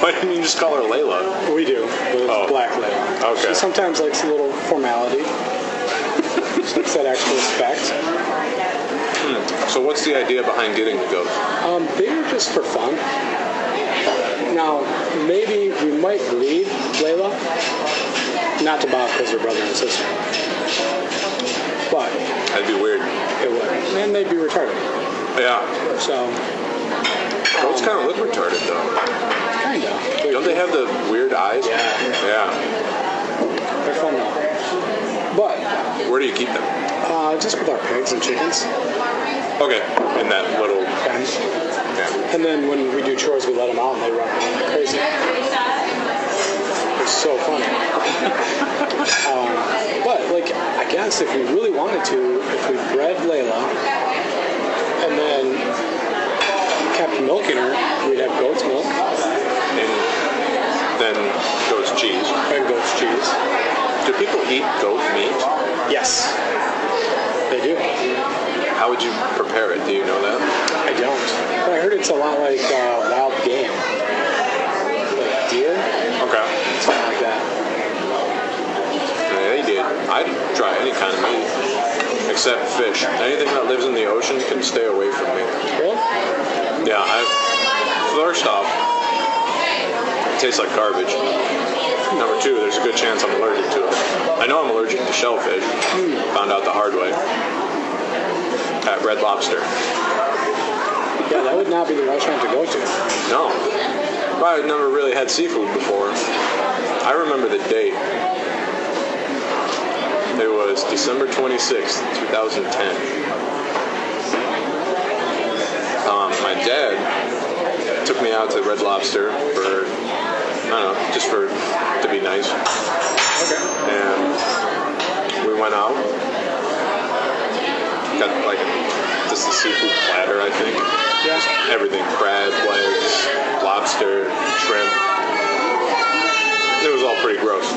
Why didn't you just call her Layla? We do, but it's Oh. Black Layla. Okay. She sometimes likes a little formality. She likes that extra respect. So what's the idea behind getting the goats? They were just for fun. Now, maybe we might breed Layla. Not to Bob because they're brother and sister. But That'd be weird. it would. And they'd be retarded. Yeah. So, Goats kind of look retarded, though. kind of. Don't they have the weird eyes? Yeah. Yeah. They're fun though. But, Where do you keep them? just with our pigs and chickens. Okay. In that little... And, Yeah. and then when we do chores, we let them out and they run around like crazy. It's so funny. But, like, I guess if we really wanted to, if we bred Layla and then kept milking her, we'd have goat's milk And then goat's cheese. and goat's cheese. Do people eat goat meat? Yes, they do. How would you prepare it? Do you know that? I don't. But I heard it's a lot like wild game. Like deer, Okay. something like that. Yeah, they did. I'd try any kind of meat, except fish. Anything that lives in the ocean can stay away from me. Really? Yeah, first off, it tastes like garbage. Number two, there's a good chance I'm allergic to it. I know I'm allergic to shellfish. Found out the hard way at Red Lobster. Yeah, that would not be the restaurant to go to. No. I'd never really had seafood before. I remember the date. It was December 26th, 2010. My dad took me out to Red Lobster for, I don't know, just to be nice. Okay. And we went out. Got like just a seafood platter, I think. Yeah. Everything, crab, legs, lobster, shrimp. It was all pretty gross.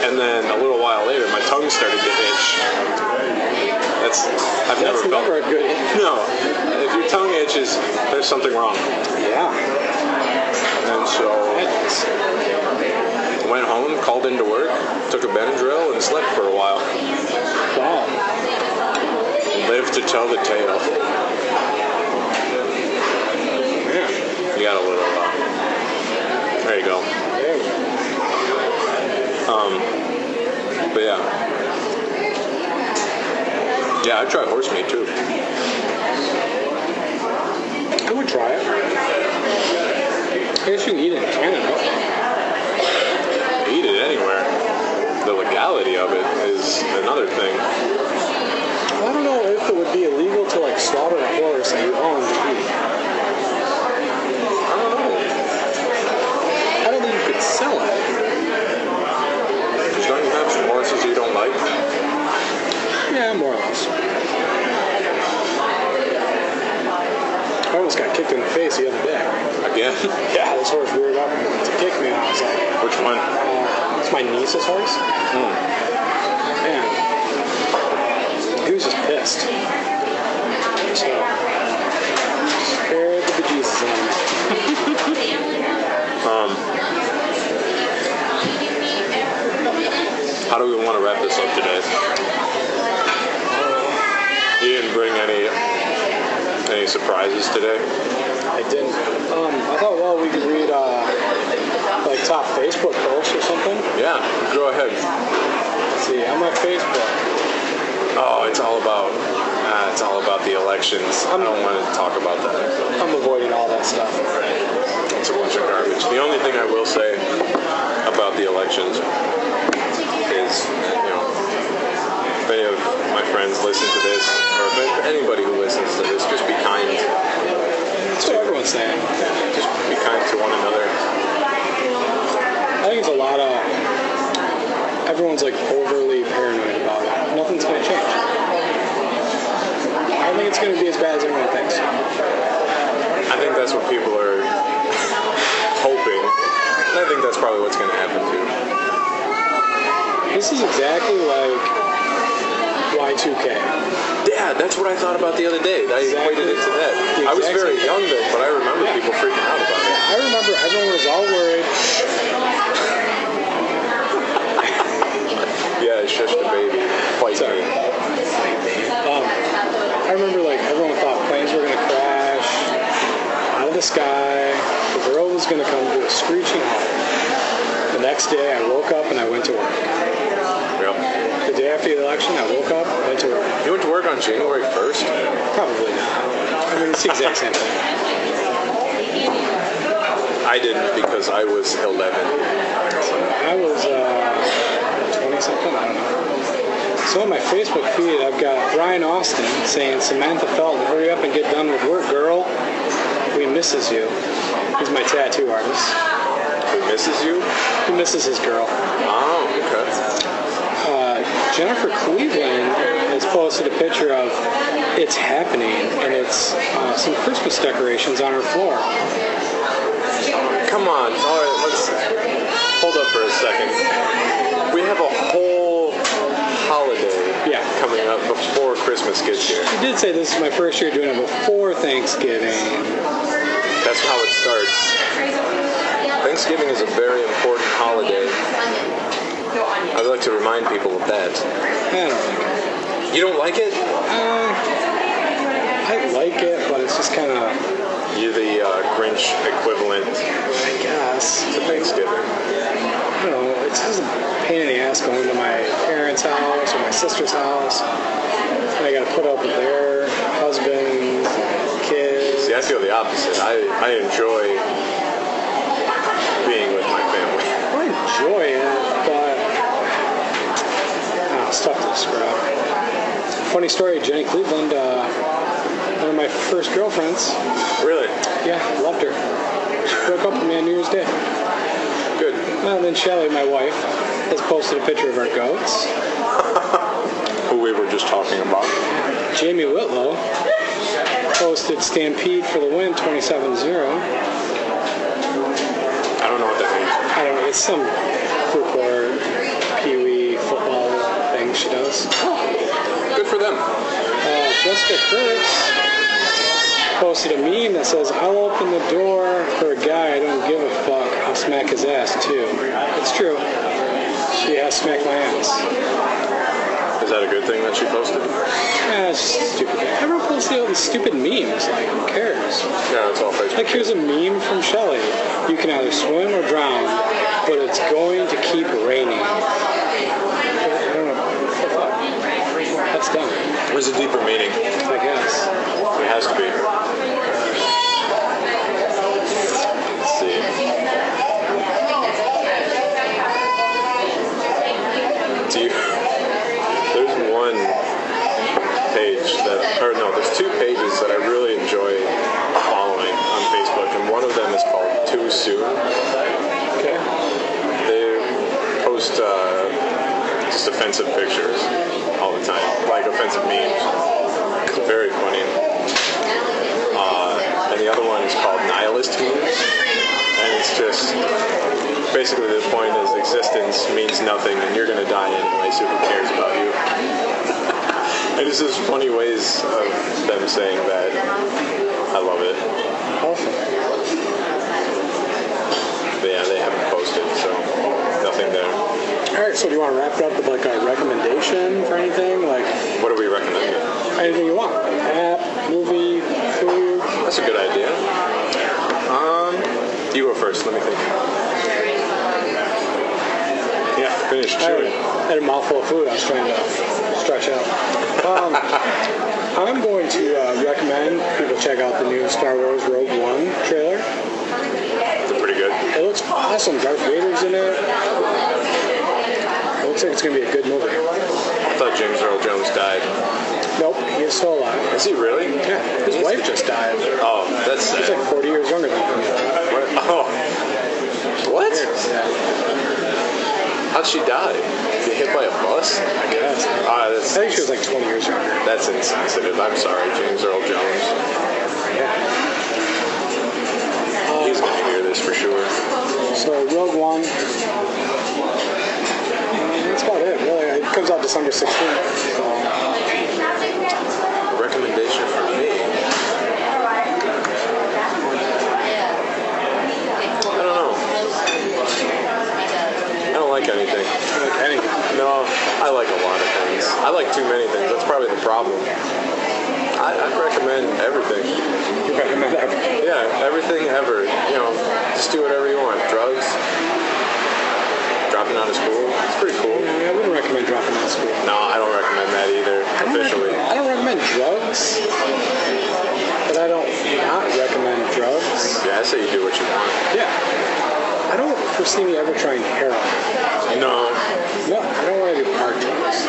And then a little while later, my tongue started to itch. I've That's never felt. never a good. No, if your tongue itches, there's something wrong. Yeah. And so went home, called into work, took a Benadryl, and slept for a while. Wow. Lived to tell the tale. Man. You got a little. There you go. There we go. But yeah. Yeah, I'd try horse meat too. I would try it. I guess you can eat it in Canada. Eat it anywhere. The legality of it is another thing. I don't know if it would be illegal to like slaughter a horse that you own to eat. I don't know. I don't think you could sell it. Just don't you have some horses you don't like? Yeah, more or less. I almost got kicked in the face the other day. Again? Yeah, this horse reared up to kick me, and I was like, Which one? it's my niece's horse. Man, he was just pissed. So, scared the bejesus out of me. How do we want to wrap this up today? You didn't bring any surprises today? I didn't. I thought, well, we could read like top Facebook posts or something. Yeah, go ahead. Let's see, on my Facebook. Oh, it's all about the elections. I don't want to talk about that. I'm avoiding all that stuff. It's a bunch of garbage. The only thing I will say about the elections is, if any of my friends listen to this, or if anybody who listens to this, just be kind. That's what everyone's saying. Just be kind to one another. I think it's a lot of, everyone's like overly paranoid about it. Nothing's going to change. I think it's going to be as bad as everyone thinks. I think that's what people are hoping. And I think that's probably what's going to happen too. This is exactly like Y2K. Yeah, that's what I thought about the other day. I equated it to that. I was very young then, but I remember people freaking out about it. I remember everyone was all worried. Yeah, shush the baby. Fight Sorry. me. I remember like everyone thought planes were gonna crash out of the sky. The world was gonna come to a screeching halt. The next day, I woke up and I went to work. Yep. The day after the election, I woke up, went to work. You went to work on January 1st? Probably not. I mean, it's the exact same thing. I didn't because I was 11. I was 20-something, I don't know. So on my Facebook feed, I've got Brian Austin saying, Samantha Felton, hurry up and get done with work, girl. We misses you. He's my tattoo artist. Who misses you? He misses his girl. Oh, okay. Jennifer Cleveland has posted a picture of It's Happening, and it's some Christmas decorations on her floor. Come on. All right, let's hold up for a second. We have a whole holiday coming up before Christmas gets here. She did say this is my first year doing it before Thanksgiving. That's how it starts. Thanksgiving is a very important holiday. I'd like to remind people of that. I don't like it. You don't like it? I like it, but it's just kind of... You're the Grinch equivalent, I guess. to Thanksgiving. I don't know. It's just a pain in the ass going to my parents' house or my sister's house. And I got to put up with their husbands, kids. See, I feel the opposite. I enjoy being with my family. I enjoy it, but it's tough to describe. Funny story, Jenny Cleveland, one of my first girlfriends. Really? Yeah, loved her. She broke up with me on New Year's Day. Good. Well, and then Shelly, my wife, has posted a picture of our goats. Who we were just talking about. Jamie Whitlow posted Stampede for the win 27-0. I don't know what that means. I don't know, it's some folklore Pee-wee football thing she does. Good for them. Jessica Kurtz posted a meme that says, I'll open the door for a guy I don't give a fuck. I'll smack his ass too. It's true. She has smacked my ass. Is that a good thing that she posted? Yeah, it's just stupid. Everyone posts all these stupid memes. Like, who cares? Yeah, it's all Facebook. Like, here's a meme from Shelly. You can either swim or drown, but it's going to keep raining. I don't know. What the fuck? That's dumb. There's a deeper meaning. I guess. It has to be. Let's see. There's one page there's two pages that I really enjoy following on Facebook, and one of them is called Too Soon. Okay. They post just offensive pictures all the time, like offensive memes. It's very funny. And the other one is called Nihilist Memes, and it's just basically the point is existence means nothing, and you're gonna die anyway, so who cares about you? And it's just funny ways of them saying that. I love it. Awesome. But yeah, they haven't posted, so nothing there. All right, so do you want to wrap it up with like a recommendation for anything? Like What are we recommending? anything you want? App, movie, food? That's a good idea. You go first. Let me think. Yeah, finish chewing. I had a mouthful of food. I was trying to stretch out. I'm going to recommend people check out the new Star Wars Rogue One trailer. Is it pretty good? It looks awesome. Darth Vader's in it. It looks like it's going to be a good movie. I thought James Earl Jones died. Nope, he is still alive. Is he really? Yeah, his wife just died. Oh, that's She's sad. like 40 years younger than him. What? Oh. What? Yeah, How'd she die? Get hit by a bus? I guess. Ah, I think she was like 20 years younger. that's insensitive. I'm sorry, James Earl Jones. Yeah. He's gonna hear this for sure. So Rogue One. That's about it. comes out December 16th. So. Recommendation for me. I don't know. I don't like anything. Like anything. No, I like a lot of things. I like too many things. That's probably the problem. I'd recommend everything. You recommend everything? Yeah, everything ever. You know, just do whatever you want. Drugs, dropping out of school. It's pretty cool. I wouldn't recommend dropping out of school. No, I don't recommend that either, officially. I don't recommend drugs, but I don't not recommend drugs. Yeah, I say you do what you want. Yeah. I don't foresee me ever trying heroin. No. No, I don't want to do hard drugs.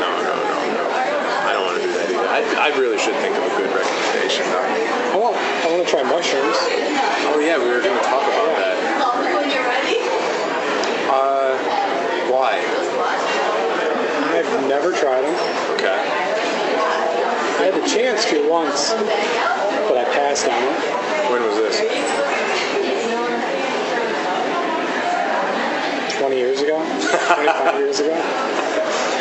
No. I don't want to do that either. I really should think of a good recommendation, though. I want to try mushrooms. Oh, yeah, we were going to talk about that. Why? I've never tried them. Okay. I had the chance to once, but I passed on it. When was this? 20 years ago? 25 years ago?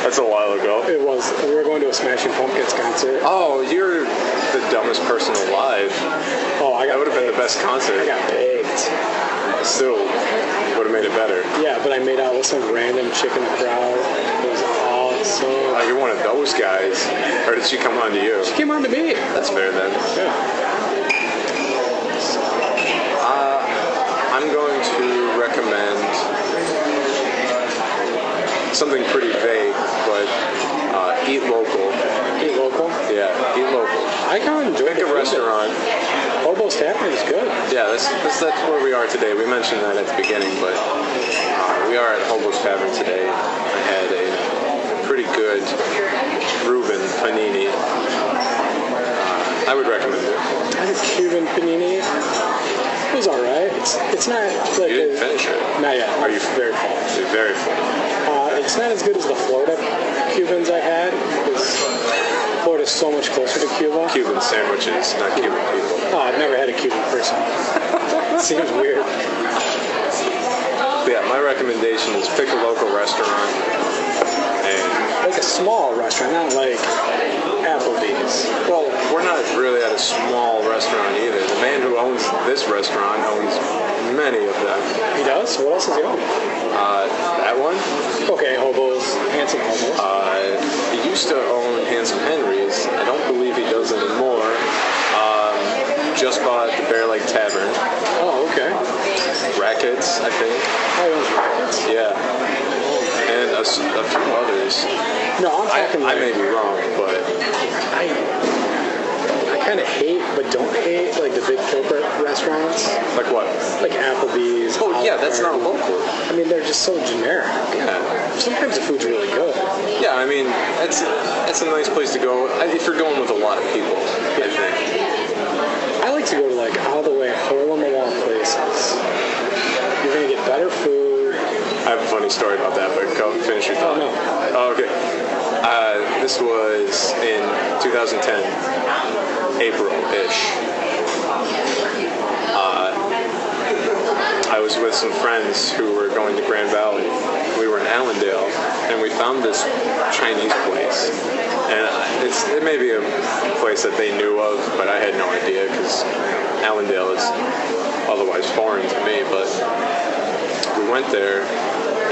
That's a while ago. It was. We were going to a Smashing Pumpkins concert. Oh, you're the dumbest person alive. Oh, That would have been the best I concert. got baked. Still would have made it better. Yeah, but I made out with some random chick in the crowd. It was awesome. Like you're one of those guys. Or did she come on to you? She came on to me. That's fair then. Yeah. I'm going to recommend something pretty vague, but eat local. Eat local. Yeah, eat local. I kind of enjoy Pick a restaurant. Hobo's Tavern is good. Yeah, that's where we are today. We mentioned that at the beginning, but we are at Hobo's Tavern today. I had a pretty good Reuben panini. I would recommend it. I had Cuban panini. It was alright. It's not like You didn't finish it. Not yet. Are you very full? You're very full. It's not as good as the Florida Cubans I had, because Florida's so much closer to Cuba. Cuban sandwiches, not Cuban people. Oh, I've never had a Cuban person. It seems weird. Yeah, my recommendation is pick a local restaurant and Like a small restaurant, not like Applebee's. well, we're not really at a small restaurant either. The man who owns this restaurant owns many of them. He does? What else does he own? That one, Okay, Hobo's, Handsome Hobo's. he used to own Handsome Henry's. I don't believe he does anymore. Just bought the Bear Lake Tavern. Oh, okay. Rackets, I think. Oh, he owns Rackets? Yeah. And a few others. No, I'm talking I like, may be wrong, but I kind of hate, but don't hate, like the big corporate restaurants. like what? Like Applebee's. Oh, yeah, Olive that's not Garden. local. I mean, they're just so generic. Yeah. Sometimes the food's really good. Yeah, I mean, it's a nice place to go if you're going with a lot of people, I think. I like to go to like all the way hole-in-the-wall places. You're gonna get better food. I have a funny story about that, but go finish your thought. Oh, no. Oh, okay. This was in 2010, April-ish. I was with some friends who were going to Grand Valley. We were in Allendale, and we found this Chinese place. And it may be a place that they knew of, but I had no idea because Allendale is otherwise foreign to me. But we went there,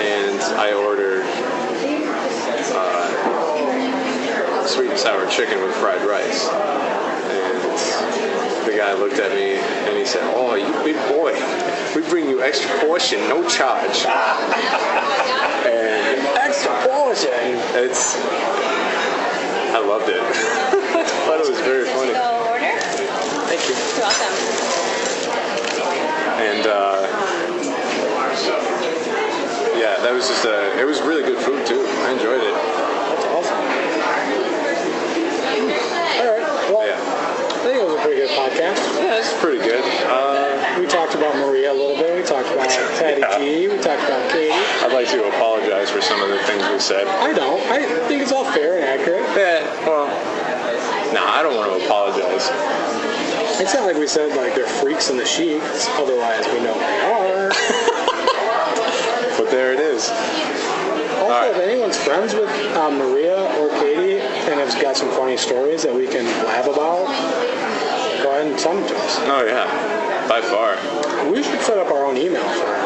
and I ordered sweet and sour chicken with fried rice. And the guy looked at me and he said, "Oh, you big boy, we bring you extra portion, no charge." And Extra portion. I loved it. I thought it was very funny. Go order. Thank you. You're welcome. And yeah, that was just it was really good food too. I enjoyed it. That's awesome. All right. Well, Yeah. I think it was a pretty good podcast. Yeah, it's pretty good. We talked about Maria a little bit. We talked about Patty Yeah. G. We talked about Katie. I'd like to apologize for some of the things we said. I don't. I think it's all fair and accurate. Yeah, well, nah, I don't want to apologize. It's not like we said like they're freaks in the sheets. Otherwise, we know they are. But there it is. All Also, All right. if anyone's friends with Maria or Katie and has got some funny stories that we can laugh about, go ahead and send them to us. Oh yeah, by far. We should set up our own email for our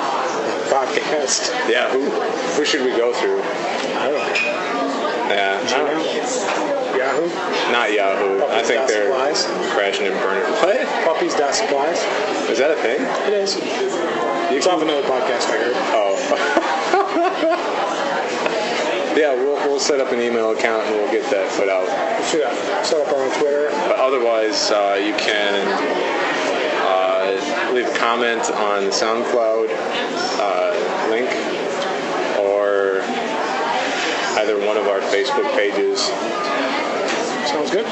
podcast. Yeah, who should we go through? I don't know. Yeah, Gmail? Yahoo? not Yahoo. I think they're Puppies.supplies. crashing and burning. What? Puppies.supplies. Is that a thing? It is. It's off another podcast I heard. Oh. Yeah, we'll set up an email account and we'll get that put out. We should set up our own Twitter. But otherwise, you can leave a comment on the SoundCloud link or either one of our Facebook pages. Sounds good.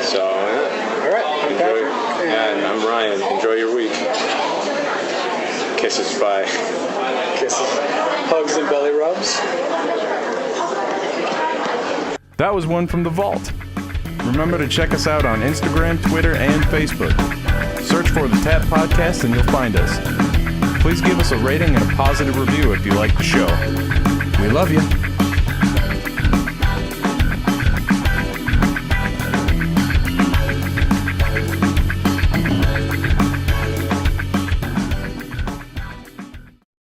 So, yeah. All right. I'm Enjoy. Patrick. And I'm Ryan. Enjoy your week. Kisses. Bye. Kisses. Hugs and belly rubs. That was one from the vault. Remember to check us out on Instagram, Twitter, and Facebook. Search for the Tap Podcast and you'll find us. Please give us a rating and a positive review if you like the show. We love you.